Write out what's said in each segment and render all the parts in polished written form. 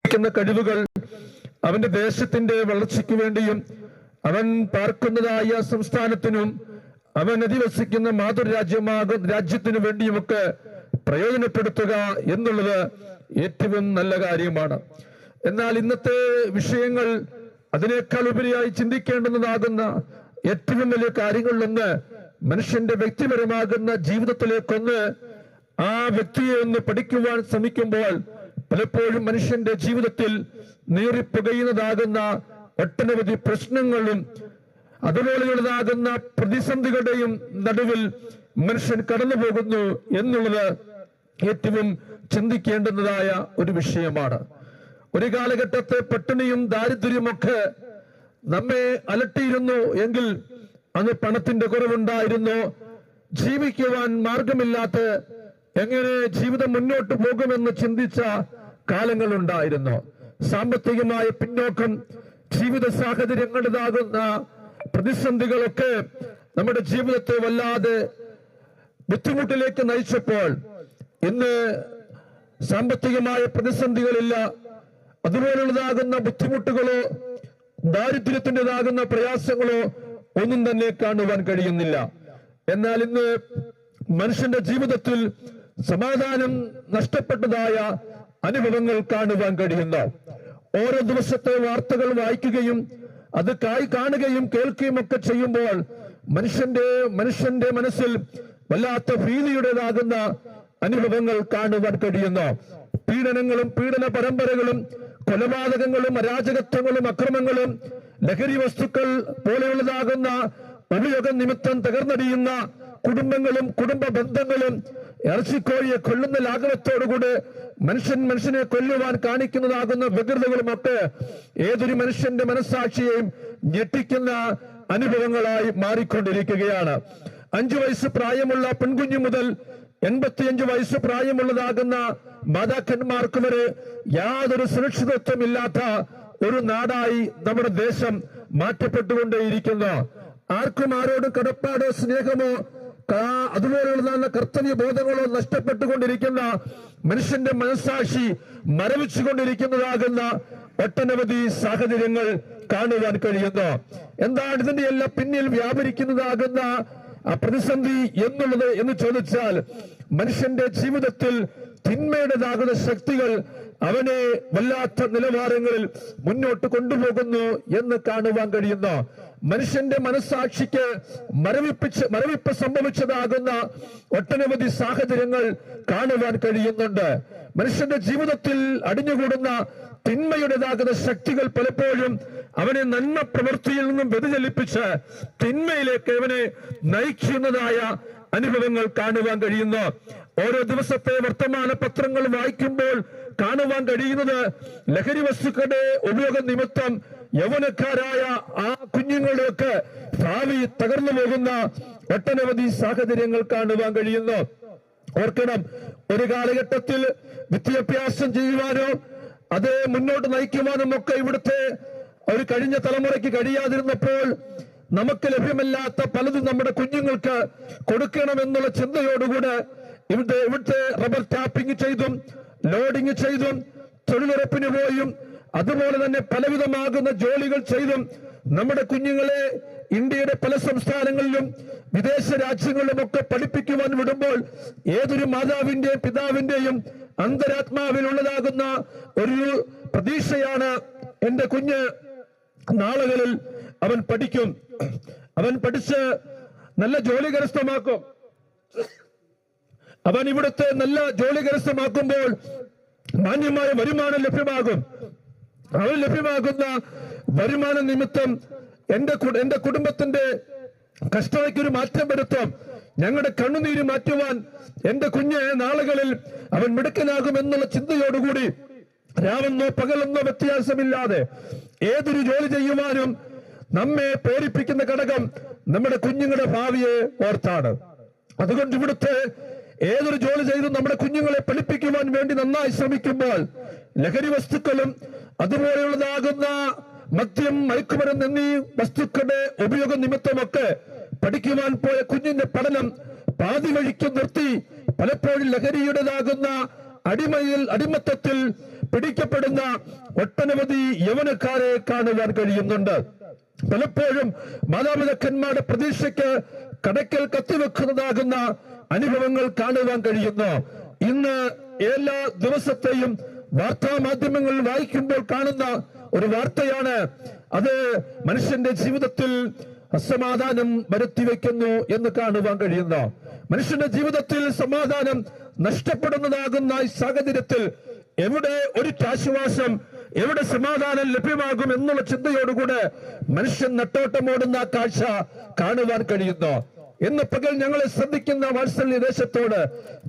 കഴിവുകൾ അവന്റെ ദേശത്തിന്റെ വളർച്ചയ്ക്ക് വേണ്ടിയും അവൻ പാർക്കുന്നതായ സംസ്ഥാനത്തിനും അവൻ അധിവസിക്കുന്ന രാജ്യത്തിനു വേണ്ടിയുമൊക്കെ പ്രയോജനപ്പെടുത്തുക എന്നുള്ളത് ഏറ്റവും നല്ല കാര്യമാണ്. എന്നാൽ ഇന്നത്തെ വിഷയങ്ങൾ അതിനേക്കാൾ ഉപരിയായി ചിന്തിക്കേണ്ടുന്നതാകുന്ന ഏറ്റവും വലിയ കാര്യങ്ങളിലൊന്ന് മനുഷ്യന്റെ വ്യക്തിപരമാകുന്ന ജീവിതത്തിലേക്കൊന്ന് ആ വ്യക്തിയെ ഒന്ന് പഠിക്കുവാൻ ശ്രമിക്കുമ്പോൾ പലപ്പോഴും മനുഷ്യന്റെ ജീവിതത്തിൽ നീറിപ്പുകയുന്നതാകുന്ന ഒട്ടനവധി പ്രശ്നങ്ങളും അതുപോലെയുള്ളതാകുന്ന പ്രതിസന്ധികളുടെയും നടുവിൽ മനുഷ്യൻ കടന്നു പോകുന്നു എന്നുള്ളത് ഏറ്റവും ചിന്തിക്കേണ്ടുന്നതായ ഒരു വിഷയമാണ്. ഒരു കാലഘട്ടത്തെ പട്ടിണിയും ദാരിദ്ര്യമൊക്കെ നമ്മെ അലട്ടിയിരുന്നു എങ്കിൽ അന്ന് പണത്തിന്റെ കുറവുണ്ടായിരുന്നു. ജീവിക്കുവാൻ മാർഗമില്ലാത്ത എങ്ങനെ ജീവിതം മുന്നോട്ട് പോകുമെന്ന് ചിന്തിച്ച കാലങ്ങളുണ്ടായിരുന്നു. സാമ്പത്തികമായ പിന്നോക്കം, ജീവിത സാഹചര്യങ്ങളുടേതാകുന്ന പ്രതിസന്ധികളൊക്കെ നമ്മുടെ ജീവിതത്തെ വല്ലാതെ ബുദ്ധിമുട്ടിലേക്ക് നയിച്ചപ്പോൾ ഇന്ന് സാമ്പത്തികമായ പ്രതിസന്ധികളില്ല, അതുപോലുള്ളതാകുന്ന ബുദ്ധിമുട്ടുകളോ ദാരിദ്ര്യത്തിൻ്റെതാകുന്ന പ്രയാസങ്ങളോ ഒന്നും തന്നെ കാണുവാൻ കഴിയുന്നില്ല. എന്നാൽ ഇന്ന് മനുഷ്യന്റെ ജീവിതത്തിൽ സമാധാനം നഷ്ടപ്പെട്ടതായ അനുഭവങ്ങൾ കാണുവാൻ കഴിയുന്നു. ഓരോ ദിവസത്തെ വാർത്തകൾ വായിക്കുകയും അത് കാണുകയും കേൾക്കുകയും ഒക്കെ ചെയ്യുമ്പോൾ മനുഷ്യന്റെ മനസ്സിൽ വല്ലാത്ത ഭീതിയുടേതാകുന്ന അനുഭവങ്ങൾ കാണുവാൻ കഴിയുന്നു. പീഡനങ്ങളും പീഡന പരമ്പരകളും കൊലപാതകങ്ങളും അരാജകത്വങ്ങളും അക്രമങ്ങളും ലഹരി വസ്തുക്കൾ പോലെയുള്ളതാകുന്ന ഉപയോഗ നിമിത്തം തകർന്നടിയുന്ന കുടുംബങ്ങളും കുടുംബ ബന്ധങ്ങളും ഇറച്ചിക്കോഴിയെ കൊല്ലുന്ന ലാഘവത്തോടുകൂടി മനുഷ്യനെ കൊല്ലുവാൻ കാണിക്കുന്നതാകുന്ന വ്യഗ്രതകളുമൊക്കെ ഏതൊരു മനുഷ്യന്റെ മനസ്സാക്ഷിയെയും ഞെട്ടിക്കുന്ന അനുഭവങ്ങളായി മാറിക്കൊണ്ടിരിക്കുകയാണ്. 5 വയസ്സ് പ്രായമുള്ള പെൺകുഞ്ഞു മുതൽ 85 വയസ്സ് പ്രായമുള്ളതാകുന്ന മാതാക്കന്മാർക്ക് വരെ യാതൊരു സുരക്ഷിതത്വമില്ലാത്ത ഒരു നാടായി നമ്മുടെ ദേശം മാറ്റപ്പെട്ടുകൊണ്ടേയിരിക്കുന്നു. ആർക്കും ആരോടും കടപ്പാടോ സ്നേഹമോ അതുപോലെയുള്ള കർത്തവ്യ ബോധങ്ങളോ നഷ്ടപ്പെട്ടുകൊണ്ടിരിക്കുന്ന മനുഷ്യന്റെ മനസ്സാക്ഷി മരവിച്ചുകൊണ്ടിരിക്കുന്നതാകുന്ന ഒട്ടനവധി സാഹചര്യങ്ങൾ കാണുവാൻ കഴിയുന്നു. എന്താണ് ഇതിന്റെ എല്ലാം പിന്നിൽ വ്യാപരിക്കുന്നതാകുന്ന ആ പ്രതിസന്ധി എന്നുള്ളത് എന്ന് ചോദിച്ചാൽ, മനുഷ്യന്റെ ജീവിതത്തിൽ തിന്മയുടേതാകുന്ന ശക്തികൾ അവനെ വല്ലാത്ത നിലവാരങ്ങളിൽ മുന്നോട്ട് കൊണ്ടുപോകുന്നു എന്ന് കാണുവാൻ കഴിയുന്നു. മനുഷ്യന്റെ മനസ്സാക്ഷിക്ക് മരവിപ്പ് സംഭവിച്ചതാകുന്ന ഒട്ടനവധി സാഹചര്യങ്ങൾ കാണുവാൻ കഴിയുന്നുണ്ട്. മനുഷ്യന്റെ ജീവിതത്തിൽ അടിഞ്ഞുകൂടുന്ന തിന്മയുടേതാകുന്ന ശക്തികൾ പലപ്പോഴും അവനെ നന്മ പ്രവൃത്തിയിൽ നിന്നും വ്യതിചലിപ്പിച്ച് തിന്മയിലേക്ക് അവനെ നയിക്കുന്നതായ അനുഭവങ്ങൾ കാണുവാൻ കഴിയുന്നു. ഓരോ ദിവസത്തെ വർത്തമാന പത്രങ്ങൾ വായിക്കുമ്പോൾ കാണുവാൻ കഴിയുന്നത് ലഹരി വസ്തുക്കളുടെ ഉപയോഗ നിമിത്തം യൗവനക്കാരായ ആ കുഞ്ഞുങ്ങളുടെയൊക്കെ ഭാവി തകർന്നു പോകുന്ന ഒട്ടനവധി സാഹചര്യങ്ങൾ കാണുവാൻ കഴിയുന്നു. ഓർക്കണം, ഒരു കാലഘട്ടത്തിൽ വിദ്യാഭ്യാസം ചെയ്യുവാനോ അത് മുന്നോട്ട് നയിക്കുവാനും ഒക്കെ ഇവിടുത്തെ ഒരു കഴിഞ്ഞ തലമുറയ്ക്ക് കഴിയാതിരുന്നപ്പോൾ നമുക്ക് ലഭ്യമല്ലാത്ത പലതും നമ്മുടെ കുഞ്ഞുങ്ങൾക്ക് കൊടുക്കണമെന്നുള്ള ചിന്തയോടുകൂടെ ഇവിടുത്തെ റബ്ബർ ടാപ്പിംഗ് ചെയ്തും ലോഡിംഗ് ചെയ്തും തൊഴിലുറപ്പിന് പോയും അതുപോലെ തന്നെ പലവിധമാകുന്ന ജോലികൾ ചെയ്തും നമ്മുടെ കുഞ്ഞുങ്ങളെ ഇന്ത്യയുടെ പല സംസ്ഥാനങ്ങളിലും വിദേശ രാജ്യങ്ങളിലും ഒക്കെ പഠിപ്പിക്കുവാൻ വിടുമ്പോൾ ഏതൊരു മാതാവിന്റെയും പിതാവിന്റെയും അന്തരാത്മാവിലുള്ളതാകുന്ന ഒരു പ്രതീക്ഷയാണ്, എന്റെ കുഞ്ഞ് നാളുകളിൽ അവൻ പഠിക്കും, അവൻ പഠിച്ച് നല്ല ജോലി കരസ്ഥമാക്കും, അവൻ ഇവിടുത്തെ നല്ല ജോലി കരസ്ഥമാക്കുമ്പോൾ മാന്യമായ വരുമാനം ലഭ്യമാകും. അവൻ ലഭ്യമാകുന്ന വരുമാന നിമിത്തം എന്റെ കുടുംബത്തിന്റെ കഷ്ടതയ്ക്കൊരു മാറ്റം വരുത്തും, ഞങ്ങളുടെ കണ്ണുനീര് മാറ്റുവാൻ എന്റെ കുഞ്ഞ് നാളുകളിൽ അവൻ മിടുക്കനാകും എന്നുള്ള ചിന്തയോടുകൂടി രാവെന്നോ പകലെന്നോ വ്യത്യാസമില്ലാതെ ഏതൊരു ജോലി ചെയ്യുവാനും നമ്മെ പ്രേരിപ്പിക്കുന്ന ഘടകം നമ്മുടെ കുഞ്ഞുങ്ങളുടെ ഭാവിയെ ഓർത്താണ്. അതുകൊണ്ട് ഇവിടുത്തെ ഏതൊരു ജോലി ചെയ്തും നമ്മുടെ കുഞ്ഞുങ്ങളെ പഠിപ്പിക്കുവാൻ വേണ്ടി നന്നായി ശ്രമിക്കുമ്പോൾ ലഹരി വസ്തുക്കളും അതുപോലെയുള്ളതാകുന്ന മദ്യം, മയക്കുമരുന്ന് എന്നീ വസ്തുക്കളുടെ ഉപയോഗ നിമിത്തമൊക്കെ പഠിക്കുവാൻ പോയ കുഞ്ഞിന്റെ പഠനം പാതി വഴിക്ക് നിർത്തി പലപ്പോഴും ലഹരിയുടേതാകുന്ന അടിമത്തത്തിൽ പിടിക്കപ്പെടുന്ന ഒട്ടനവധി യൗവനക്കാരെ കാണുവാൻ കഴിയുന്നുണ്ട്. പലപ്പോഴും മാതാപിതാക്കന്മാരുടെ പ്രതീക്ഷയ്ക്ക് കടക്കൽ കത്തിവെക്കുന്നതാകുന്ന അനുഭവങ്ങൾ കാണുവാൻ കഴിയുന്നു. ഇന്ന് എല്ലാ ദിവസത്തെയും വാർത്താ മാധ്യമങ്ങൾ വായിക്കുമ്പോൾ കാണുന്ന ഒരു വാർത്തയാണ് അത് മനുഷ്യന്റെ ജീവിതത്തിൽ അസമാധാനം വരുത്തിവെക്കുന്നു എന്ന് കാണുവാൻ കഴിയുന്നു. മനുഷ്യന്റെ ജീവിതത്തിൽ സമാധാനം നഷ്ടപ്പെടുന്നതാകുന്ന ഈ സാഹചര്യത്തിൽ എവിടെ ഒരു ആശ്വാസം, എവിടെ സമാധാനം ലഭ്യമാകും എന്നുള്ള ചിന്തയോടുകൂടെ മനുഷ്യൻ നെട്ടോട്ടമോടുന്ന കാഴ്ച കാണുവാൻ കഴിയുന്നു. ഇന്ന് പകൽ ഞങ്ങളെ ശ്രദ്ധിക്കുന്ന വാത്സല്യ ദേശത്തോട്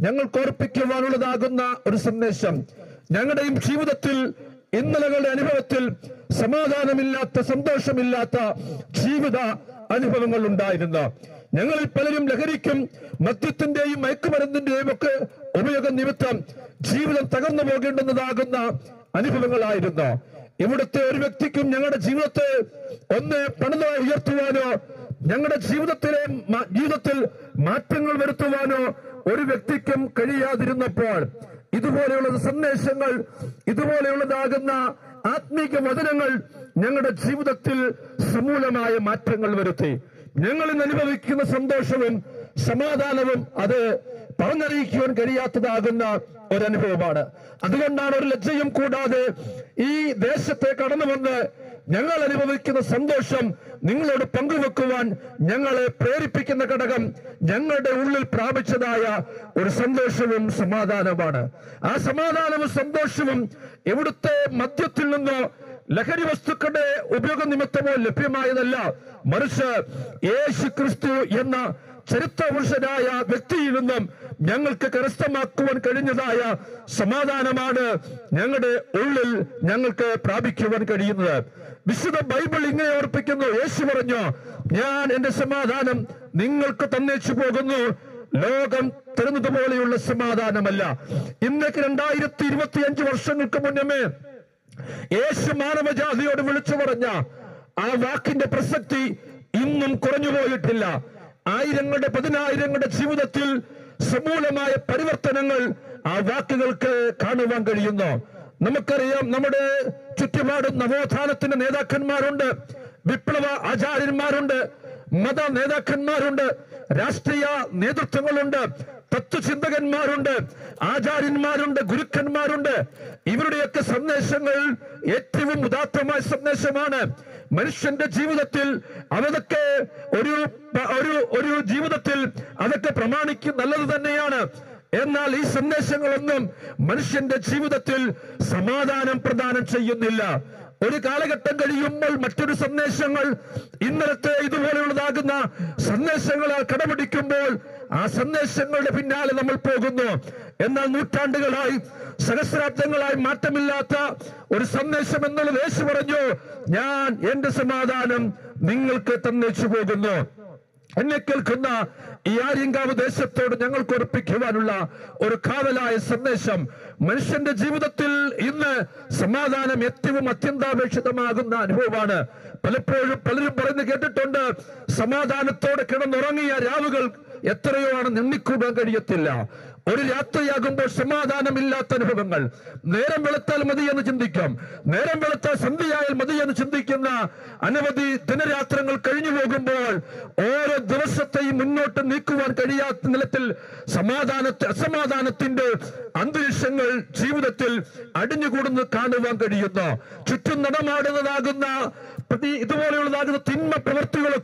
ഞങ്ങൾക്ക് ഓർപ്പിക്കുവാനുള്ളതാകുന്ന ഒരു സന്ദേശം, ഞങ്ങളുടെയും ജീവിതത്തിൽ ഇന്നലകളുടെ അനുഭവത്തിൽ സമാധാനമില്ലാത്ത, സന്തോഷമില്ലാത്ത ജീവിത അനുഭവങ്ങൾ ഉണ്ടായിരുന്നു. ഞങ്ങളിൽ പലരും ലഹരിക്കും മദ്യത്തിന്റെയും മയക്കുമരുന്നിന്റെയും ഒക്കെ ഉപയോഗം നിമിത്തം ജീവിതം തകർന്നു പോകേണ്ടുന്നതാകുന്ന അനുഭവങ്ങളായിരുന്നു. ഇവിടുത്തെ ഒരു വ്യക്തിക്കും ഞങ്ങളുടെ ജീവിതത്തെ ഒന്ന് പണിത് ഉയർത്തുവാനോ ഞങ്ങളുടെ ജീവിതത്തിൽ മാറ്റങ്ങൾ വരുത്തുവാനോ ഒരു വ്യക്തിക്കും കഴിയാതിരുന്നപ്പോൾ ഇതുപോലെയുള്ള സന്ദേശങ്ങൾ, ഇതുപോലെയുള്ളതാകുന്ന ആത്മീക വചനങ്ങൾ ഞങ്ങളുടെ ജീവിതത്തിൽ സമൂലമായ മാറ്റങ്ങൾ വരുത്തി. ഞങ്ങൾ ഇന്ന് അനുഭവിക്കുന്ന സന്തോഷവും സമാധാനവും അത് പറഞ്ഞറിയിക്കുവാൻ കഴിയാത്തതാകുന്ന ഒരനുഭവമാണ്. അതുകൊണ്ടാണ് ഒരു ലജ്ജയും കൂടാതെ ഈ ദേശത്തെ കടന്നു വന്ന് ഞങ്ങൾ അനുഭവിക്കുന്ന സന്തോഷം നിങ്ങളോട് പങ്കുവെക്കുവാൻ ഞങ്ങളെ പ്രേരിപ്പിക്കുന്ന ഘടകം ഞങ്ങളുടെ ഉള്ളിൽ പ്രാപിച്ചതായ ഒരു സന്തോഷവും സമാധാനമാണ്. ആ സമാധാനവും സന്തോഷവും എവിടുത്തെ മദ്യത്തിൽ നിന്നോ ലഹരി വസ്തുക്കളുടെ ഉപയോഗ നിമിത്തമോ ലഭ്യമായതല്ല, മറിച്ച് യേശു ക്രിസ്തു എന്ന ചരിത്രപുരുഷനായ വ്യക്തിയിൽ നിന്നും ഞങ്ങൾക്ക് കരസ്ഥമാക്കുവാൻ കഴിഞ്ഞതായ സമാധാനമാണ് ഞങ്ങളുടെ ഉള്ളിൽ ഞങ്ങൾക്ക് പ്രാപിക്കുവാൻ കഴിയുന്നത്. വിശുദ്ധ ബൈബിൾ ഇങ്ങനെ ഓർപ്പിക്കുന്നു. യേശു പറഞ്ഞു, ഞാൻ എന്റെ സമാധാനം നിങ്ങൾക്ക് തന്നേച്ചു പോകുന്നു, ലോകം തരുന്നത് പോലെയുള്ള സമാധാനമല്ല. ഇന്നേക്ക് 2025 വർഷങ്ങൾക്ക് മുന്നമേ യേശു മാനവജാതിയോട് വിളിച്ചു പറഞ്ഞ ആ വാക്കിന്റെ പ്രസക്തി ഇന്നും കുറഞ്ഞു പോയിട്ടില്ല. ആയിരങ്ങളുടെ പതിനായിരങ്ങളുടെ ജീവിതത്തിൽ സമൂലമായ പരിവർത്തനങ്ങൾ ആ വാക്കുകൾക്ക് കാണുവാൻ കഴിയുന്നു. നമുക്കറിയാം, നമ്മുടെ ചുറ്റുപാടും നവോത്ഥാനത്തിന്റെ നേതാക്കന്മാരുണ്ട്, വിപ്ലവ ആചാര്യന്മാരുണ്ട്, മത നേതാക്കന്മാരുണ്ട്, രാഷ്ട്രീയ നേതൃത്വങ്ങളുണ്ട്, തത്വചിന്തകന്മാരുണ്ട്, ആചാര്യന്മാരുണ്ട്, ഗുരുക്കന്മാരുണ്ട്. ഇവരുടെയൊക്കെ സന്ദേശങ്ങൾ ഏറ്റവും ഉദാത്തമായ സന്ദേശമാണ്. മനുഷ്യന്റെ ജീവിതത്തിൽ അതൊക്കെ ഒരു ജീവിതത്തിൽ അതൊക്കെ പ്രമാണിക്കും നല്ലത് തന്നെയാണ്. എന്നാൽ ഈ സന്ദേശങ്ങളൊന്നും മനുഷ്യന്റെ ജീവിതത്തിൽ സമാധാനം പ്രദാനം ചെയ്യുന്നില്ല. ഒരു കാലഘട്ടം കഴിയുമ്പോൾ മറ്റൊരു സന്ദേശങ്ങൾ ഇന്നലത്തെ ഇതുപോലെയുള്ളതാകുന്ന സന്ദേശങ്ങളാൽ കടപിടിക്കുമ്പോൾ ആ സന്ദേശങ്ങളുടെ പിന്നാലെ നമ്മൾ പോകുന്നു. എന്നാൽ നൂറ്റാണ്ടുകളായി, സഹസ്രാബ്ദങ്ങളായി മാറ്റമില്ലാത്ത ഒരു സന്ദേശം എന്നുള്ളത് യേശു പറഞ്ഞു, ഞാൻ എന്റെ സമാധാനം നിങ്ങൾക്ക് തന്നേച്ചു പോകുന്നു. എന്നെ കേൾക്കുന്ന ഈ ആര്യങ്കാവ് ദേശത്തോട് ഞങ്ങൾക്ക് ഉറപ്പിക്കുവാനുള്ള ഒരു കാവലായ സന്ദേശം, മനുഷ്യന്റെ ജീവിതത്തിൽ ഇന്ന് സമാധാനം ഏറ്റവും അത്യന്താപേക്ഷിതമാകുന്ന അനുഭവമാണ്. പലപ്പോഴും പലരും പറയുന്നത് കേട്ടിട്ടുണ്ട്, സമാധാനത്തോടെ കിടന്നുറങ്ങിയ രാവുകൾ എത്രയോ ആണ് എണ്ണിക്കൂടാൻ കഴിയത്തില്ല. ഒരു രാത്രിയാകുമ്പോൾ സമാധാനമില്ലാത്ത അനുഭവങ്ങൾ. നേരം വെളുത്താൽ മതി എന്ന് ചിന്തിക്കാം, നേരം വെളുത്താൽ സന്ധ്യയായാൽ മതി എന്ന് ചിന്തിക്കുന്ന അനവധി ദിനരാത്രങ്ങൾ കഴിഞ്ഞു പോകുമ്പോൾ ഓരോ ദിവസത്തെയും മുന്നോട്ട് നീക്കുവാൻ കഴിയാത്ത നിലത്തിൽ അസമാധാനത്തിന്റെ അന്തരീക്ഷങ്ങൾ ജീവിതത്തിൽ അടിഞ്ഞുകൂടുന്നത് കാണുവാൻ കഴിയുന്നു. ചുറ്റും നടമാടുന്നതാകുന്ന ഇതുപോലെയുള്ളതാകുന്ന തിന്മ പ്രവൃത്തികൾ